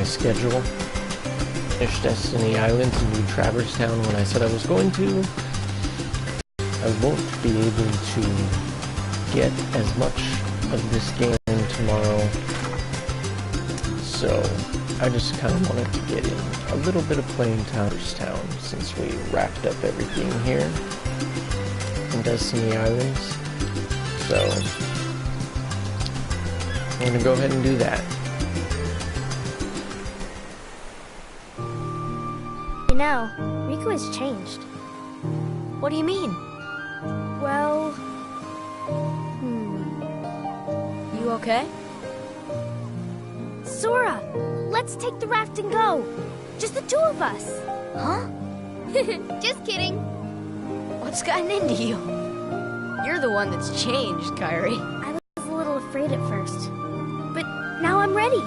my schedule. Finished Destiny Islands and do Traverse Town when I said I was going to. I won't be able to get as much of this game tomorrow, so I just kind of wanted to get in a little bit of playing Traverse Town since we wrapped up everything here in Destiny Islands. So I'm going to go ahead and do that. You know, Riku has changed. What do you mean? Well... You okay? Sora! Let's take the raft and go! Just the two of us! Huh? Just kidding! What's gotten into you? You're the one that's changed, Kairi. I was a little afraid at first, but now I'm ready.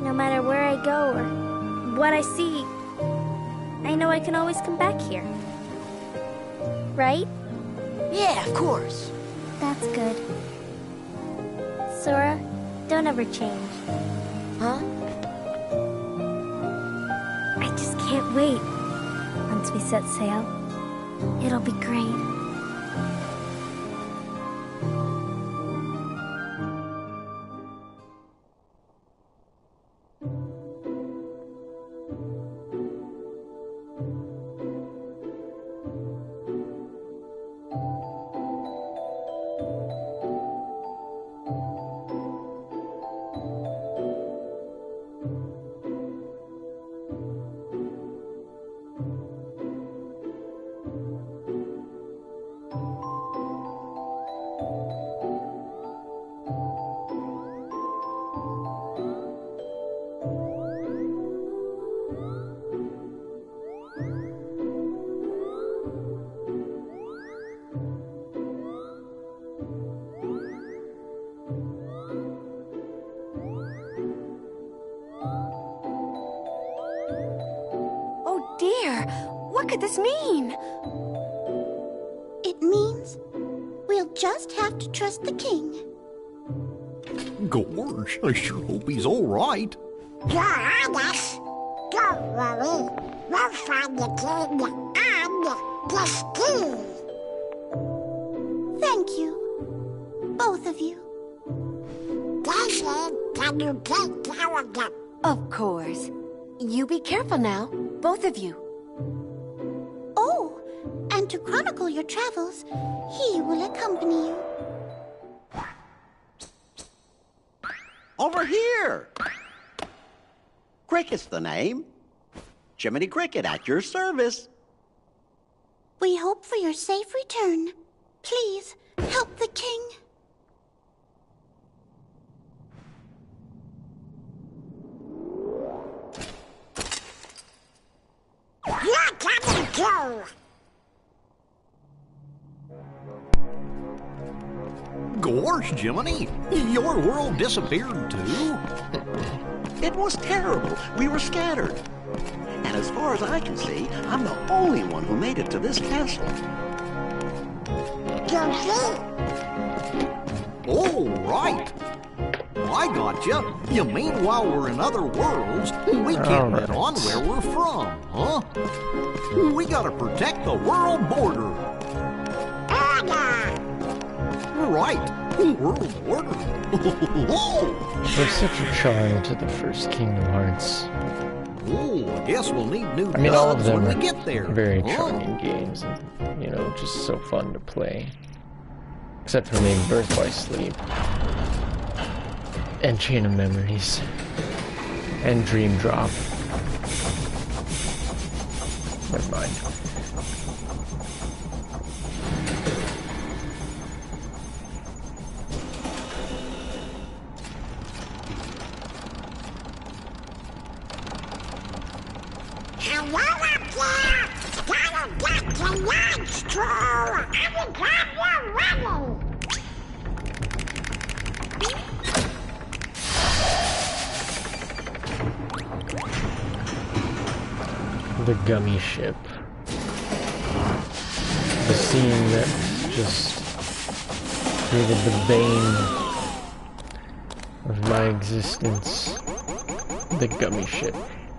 No matter where I go or what I see, I know I can always come back here. Right? Yeah, of course. That's good. Sora, don't ever change. Huh? I just can't wait. Once we set sail, it'll be great. What could this mean? It means we'll just have to trust the king. Gorge, I sure hope he's all right. You're on us. Don't worry. We'll find the king and the ski. Thank you. Both of you. Daisy, can you take care of them? Of course. You be careful now, both of you. Oh, and to chronicle your travels, he will accompany you. Over here! Cricket's the name. Jiminy Cricket at your service. We hope for your safe return. Please, help the king. You're coming too. Gorge, Jiminy, your world disappeared too? It was terrible. We were scattered. And as far as I can see, I'm the only one who made it to this castle. Oh, right. I gotcha. You mean while we're in other worlds, we can't get on where we're from, huh? We gotta protect the world border. Right. World border. There's such a charm to the first Kingdom Hearts. Oh, I guess we'll need new I mean, all of them when are we get there. very charming games and, you know, just so fun to play. Except for maybe Birth by Sleep. And Chain of Memories. And Dream Drop. Never mind. Hello up there. Gotta get to lunch, True. Every time you're ready. The gummy ship. The scene that just created the bane of my existence. the gummy shit.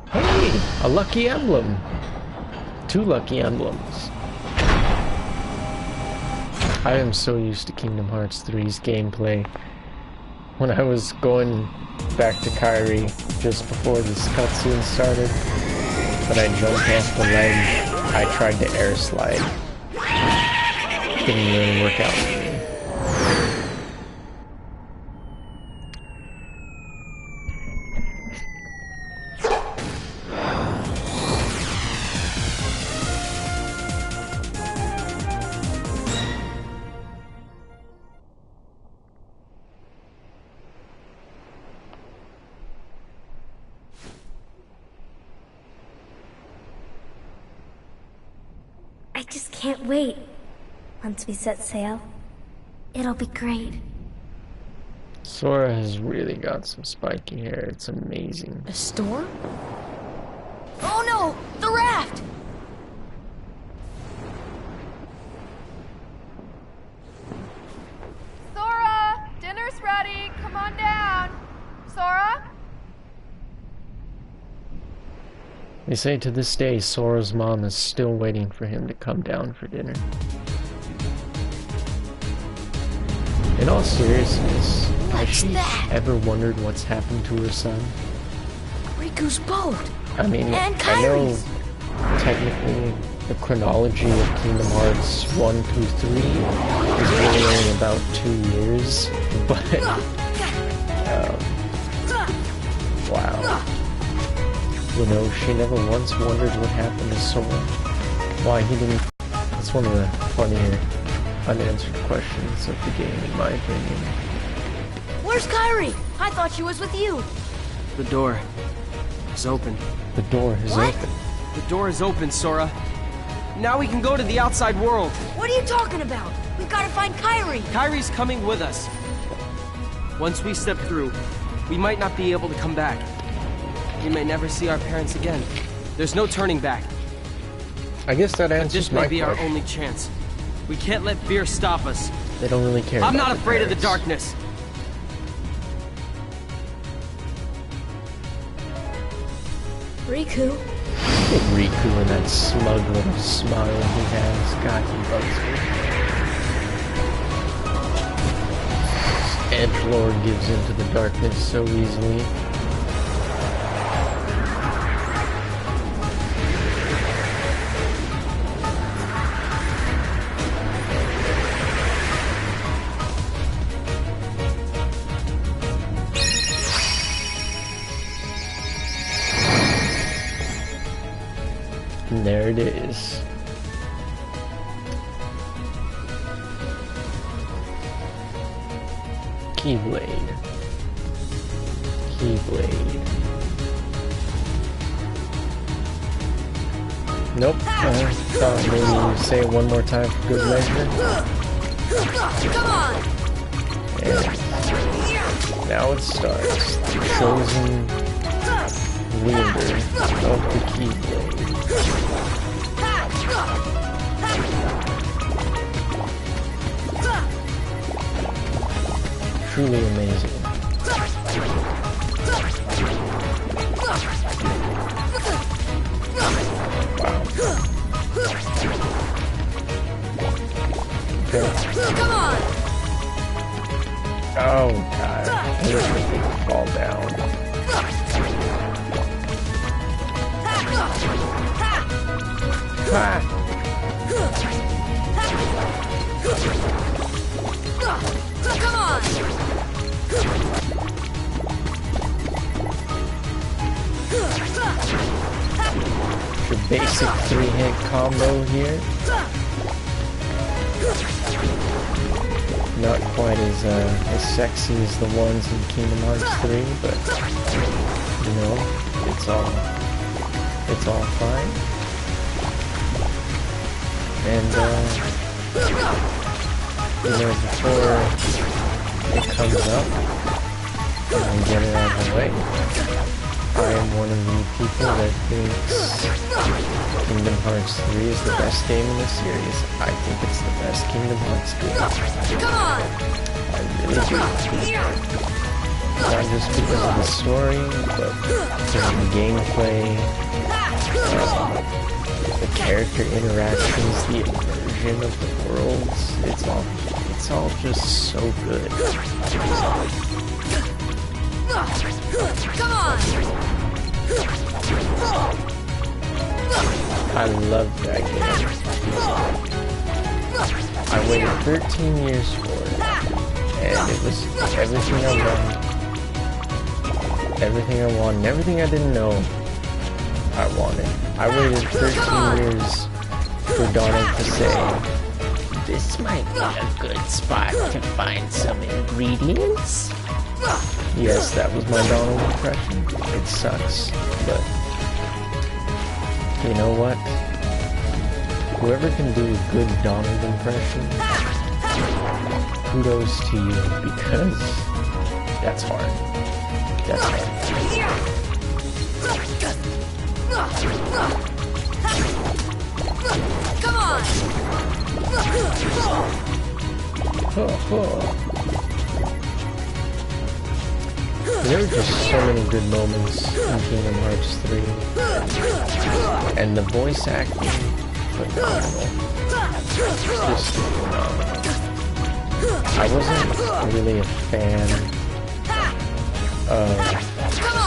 Hey, a lucky emblem. 2 lucky emblems. I am so used to Kingdom Hearts 3's gameplay. When I was going back to Kairi just before this cutscene started, but I jumped off the ledge, I tried to air slide. Didn't really work out for me. I just can't wait. Once we set sail, it'll be great. Sora has really got some spiky hair. It's amazing. A storm? Oh no! The raft! Sora! Dinner's ready! Come on down! Sora? They say to this day, Sora's mom is still waiting for him to come down for dinner. In all seriousness, has she ever wondered what's happened to her son? Riku's boat! I mean, And I know Kairi's. technically the chronology of Kingdom Hearts 1 through 3 is really only about 2 years, but wow. You know, she never once wondered what happened to Sora. Why he didn't... It's one of the funnier unanswered questions of the game, in my opinion. Where's Kairi? I thought she was with you. The door is open. The door is What? open. The door is open, Sora. Now we can go to the outside world. What are you talking about? We've got to find Kairi. Kairi's coming with us. Once we step through, we might not be able to come back. We may never see our parents again. There's no turning back. I guess that But answers this my may be our question. only chance. We can't let fear stop us. They don't really care I'm about not the afraid of the parents. darkness. Riku. Riku and that smug little smile he has. God, he bugs me. Edgelord gives into the darkness so easily. And there it is. Keyblade. Keyblade. Nope. Thought maybe you say it one more time for good measure. Come on! And now it starts. The chosen wielder of the Keyblade. Truly amazing. Come on! Oh god, I wish I could fall down. Ha! Come on! Your basic 3-hit combo here. Not quite as sexy as the ones in Kingdom Hearts 3, but you know, it's all fine. And you know, before it comes up and we get it out of the way, I am one of the people that thinks Kingdom Hearts 3 is the best game in the series. I think it's the best Kingdom Hearts game. Come on! I really do. Not just because of the story, but because of the gameplay, the character interactions, the immersion of the worlds. It's all just so good. Come on! I love that game. I waited 13 years for it, and it was everything I wanted, everything I didn't know I wanted. I waited 13 years for Donald to say, "This might be a good spot to find some ingredients." Yes, that was my Donald impression. It sucks, but you know what? Whoever can do a good Donald impression, kudos to you, because that's hard. That's hard. Come on! There were just so many good moments in Kingdom Hearts 3. And the voice acting, phenomenal. Just phenomenal. I wasn't really a fan of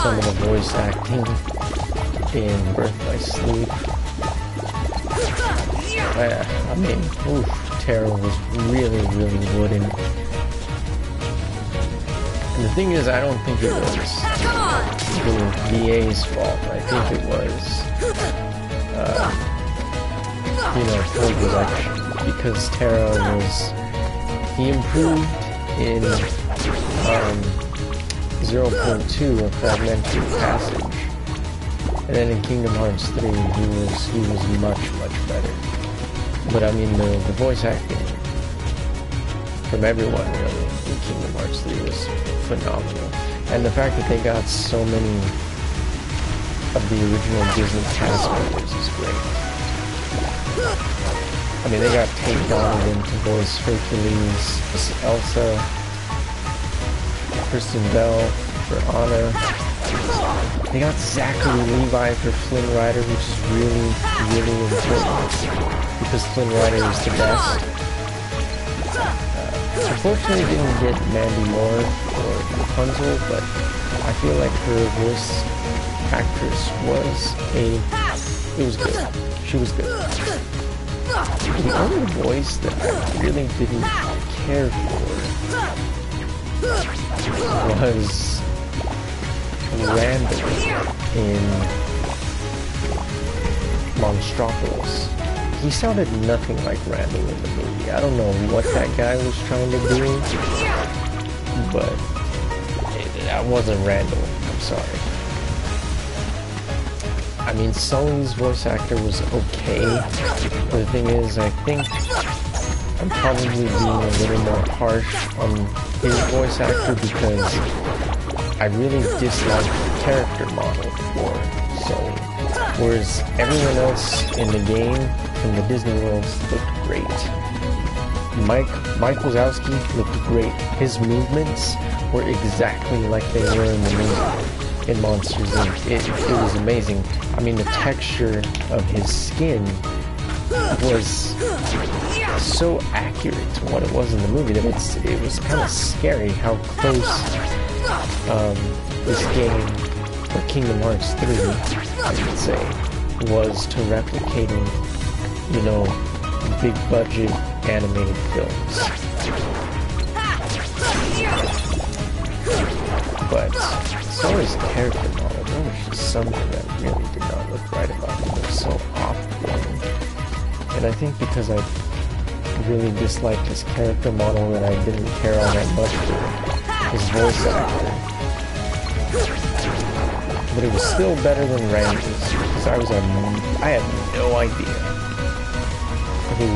some of the voice acting in Birth by Sleep. I mean, Terra was really, really wooden. And the thing is, I don't think it was the VA's fault. I think it was, poor direction. Because Terra he improved in 0.2 of Fragmentary Passage. And then in Kingdom Hearts 3, he was much, much better. But I mean, the voice acting from everyone really in Kingdom Hearts 3 was phenomenal. And the fact that they got so many of the original Disney cast members is great. I mean, they got Tate Donovan to voice Hercules, Elsa, Kristen Bell for Anna. They got Zachary Levi for Flynn Rider, which is really, really important, because Flynn Rider is the best. Unfortunately, didn't get Mandy Moore or Rapunzel, but I feel like her voice actress it was good. She was good. The only voice that I really didn't care for was Randall in Monstropolis. He sounded nothing like Randall in the movie. I don't know what that guy was trying to do, but that wasn't Randall. I'm sorry. I mean, Sully's voice actor was okay, but the thing is, I think I'm probably being a little more harsh on his voice actor because I really dislike the character model for Sully. Whereas everyone else in the game, in the Disney worlds, looked great. Mike Wazowski looked great. His movements were exactly like they were in the movie, in Monsters Inc. It was amazing. I mean, the texture of his skin was so accurate to what it was in the movie that it was kind of scary how close this game, or Kingdom Hearts 3, I should say, was to replicating, big budget animated films. But Sora's character model, there was just something that really did not look right about him. It was so off-putting. And I think because I really disliked his character model that I didn't care all that much for his voice actor. But it was still better than Randy's, because I had no idea who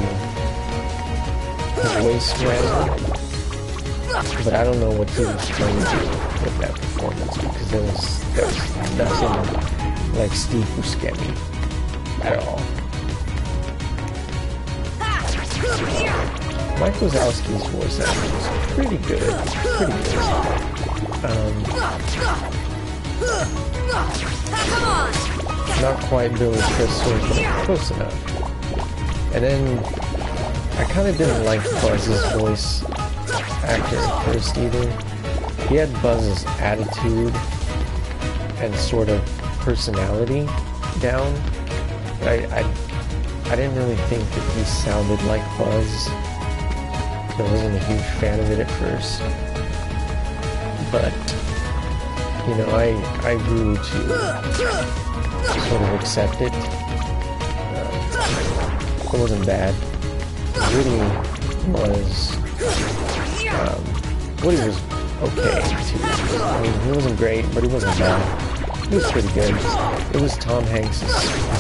voiced Randy. But I don't know what he was trying to do with that performance, because there was nothing like Steve Buscemi at all. Mike Wazowski's voice acting was pretty good. Not quite Billy Crystal, but close enough. And then I kind of didn't like Buzz's voice actor at first either. He had Buzz's attitude and sort of personality down. I didn't really think that he sounded like Buzz. I wasn't a huge fan of it at first. But, you know, I grew to sort of accept it. It wasn't bad. Woody was, Woody was okay too. I mean, he wasn't great, but he wasn't bad. He was pretty good. It was Tom Hanks'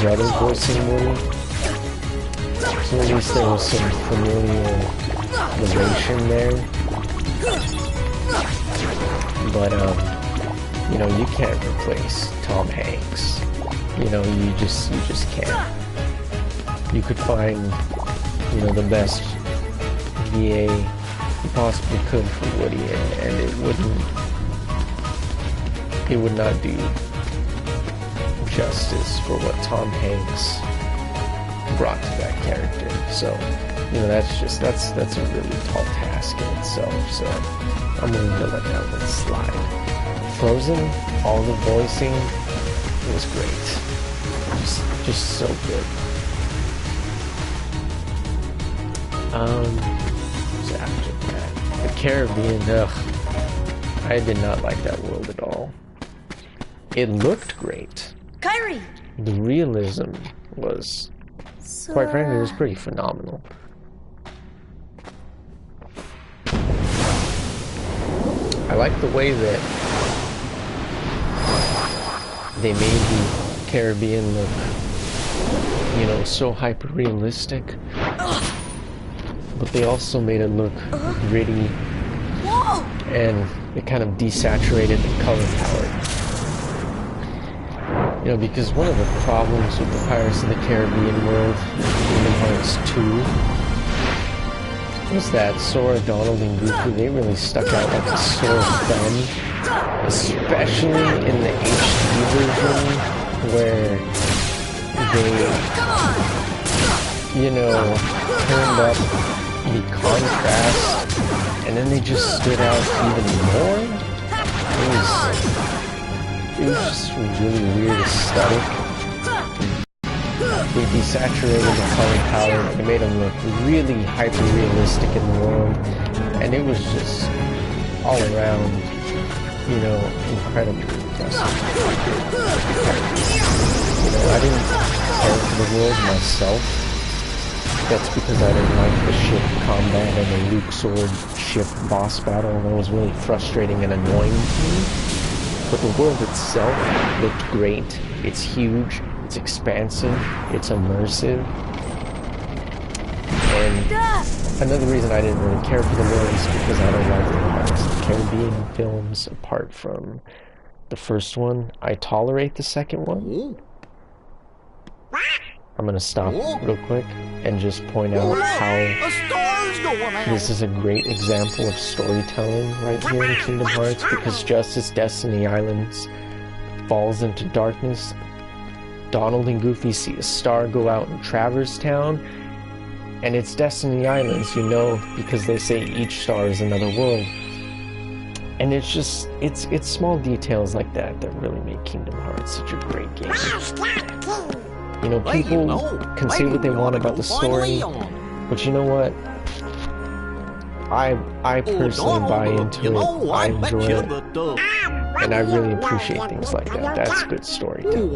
brother voicing Woody. So at least there was some familial relation there. But, you know, you can't replace Tom Hanks. You know, you just can't. You could find, you know, the best VA you possibly could for Woody, and it would not do justice for what Tom Hanks brought to that character. So, you know, that's a really tall task in itself. So I'm willing to let that one slide. Frozen, all the voicing, it was great. Just so good. What's after that? The Caribbean, I did not like that world at all. It looked great. Kyrie! The realism was, quite frankly, it was pretty phenomenal. I like the way that they made the Caribbean look, you know, so hyper-realistic. But they also made it look gritty, and it kind of desaturated the color palette. You know, because one of the problems with the Pirates of the Caribbean world, Kingdom Hearts 2, was that Sora, Donald, and Goofy, they really stuck out like a sore thumb, especially in the HD version, where they, you know, turned up the contrast, and then they just stood out even more. It was just a really weird aesthetic. They desaturated the color palette, they made them look really hyper-realistic in the world, and it was just all around, you know, incredibly impressive. You know, I didn't care for the world myself. That's because I didn't like the ship combat and the Luke Sword ship boss battle. That was really frustrating and annoying to me. But the world itself looked great. It's huge, it's expansive, it's immersive. And another reason I didn't really care for the world is because I don't like the Pirates of the Caribbean films apart from the first one. I tolerate the second one. I'm gonna stop real quick and just point out how this is a great example of storytelling right here in Kingdom Hearts, because just as Destiny Islands falls into darkness, Donald and Goofy see a star go out in Traverse Town, and it's Destiny Islands, you know, because they say each star is another world. And it's just, it's small details like that that really make Kingdom Hearts such a great game. You know, people can say what they want about the story, but you know what? I personally buy into it, I enjoy it, and I really appreciate things like that. That's good storytelling, in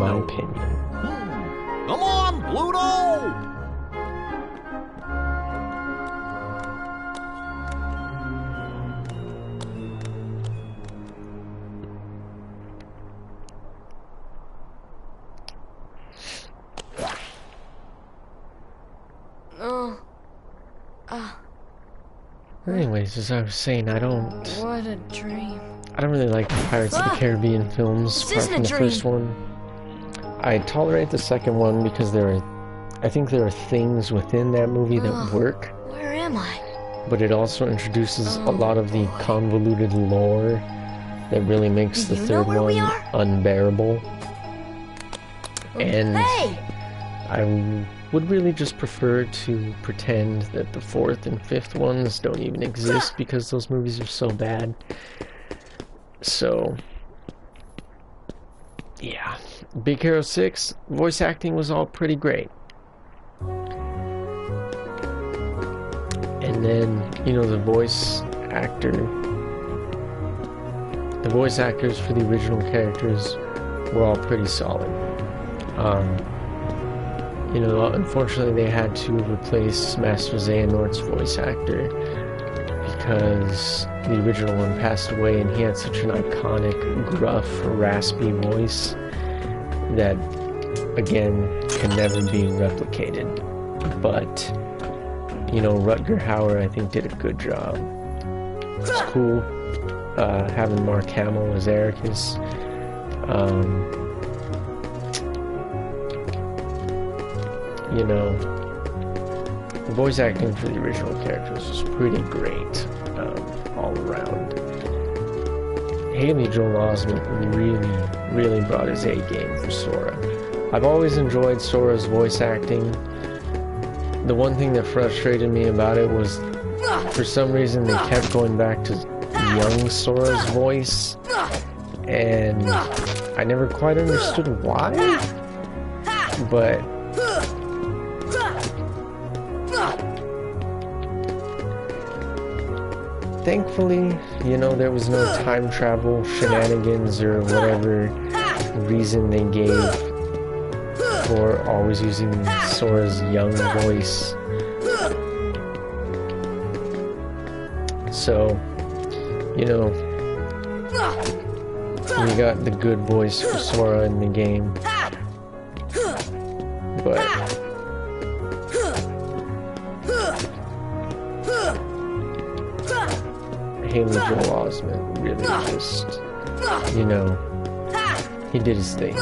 my opinion. Come on, Pluto! Anyways, as I was saying, What a dream. I don't really like the Pirates of the Caribbean films, apart from the first one. I tolerate the second one because I think there are things within that movie that work. Where am I? But it also introduces a lot of the convoluted lore that really makes the third one unbearable. And I would really just prefer to pretend that the fourth and fifth ones don't even exist because those movies are so bad. So, yeah. Big Hero 6, voice acting was all pretty great. And then, you know, the voice actors for the original characters were all pretty solid. You know, unfortunately they had to replace Master Xehanort's voice actor because the original one passed away and he had such an iconic, gruff, raspy voice that, again, can never be replicated. But, you know, Rutger Hauer, I think, did a good job. It's cool having Mark Hamill as Ericus. You know, the voice acting for the original characters was pretty great, all around. Haley Joel Osment really brought his A game for Sora. I've always enjoyed Sora's voice acting. The one thing that frustrated me about it was, for some reason, they kept going back to young Sora's voice, and I never quite understood why, but thankfully, you know, there was no time travel shenanigans or whatever reason they gave for always using Sora's young voice. So, you know, we got the good voice for Sora in the game, but Haley Joel Osment really just, you know, he did his thing.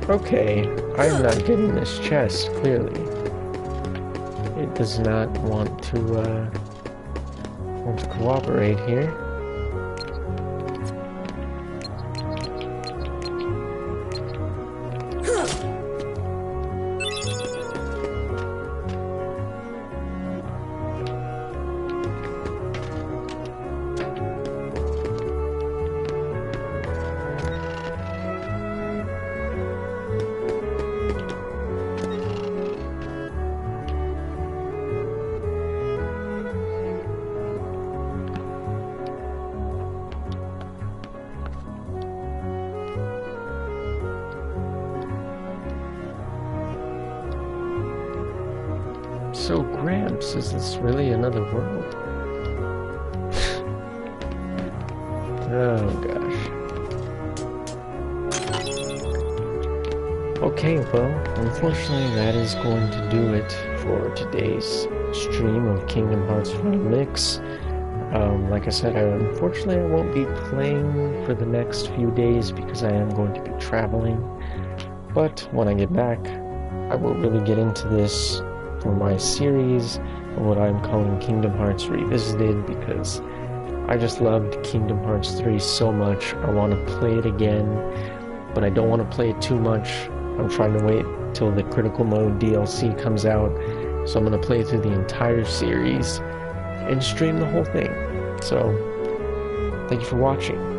Okay, I'm not getting this chest, clearly. It does not want to cooperate here. So, Gramps, is this really another world? Oh, gosh. Okay, well, unfortunately that is going to do it for today's stream of Kingdom Hearts Final Mix. Like I said, unfortunately I won't be playing for the next few days because I am going to be traveling. But when I get back, I will really get into this for my series of what I'm calling Kingdom Hearts Revisited, because I just loved Kingdom Hearts 3 so much. I want to play it again, but I don't want to play it too much. I'm trying to wait till the Critical Mode DLC comes out, so I'm going to play through the entire series and stream the whole thing. So, thank you for watching.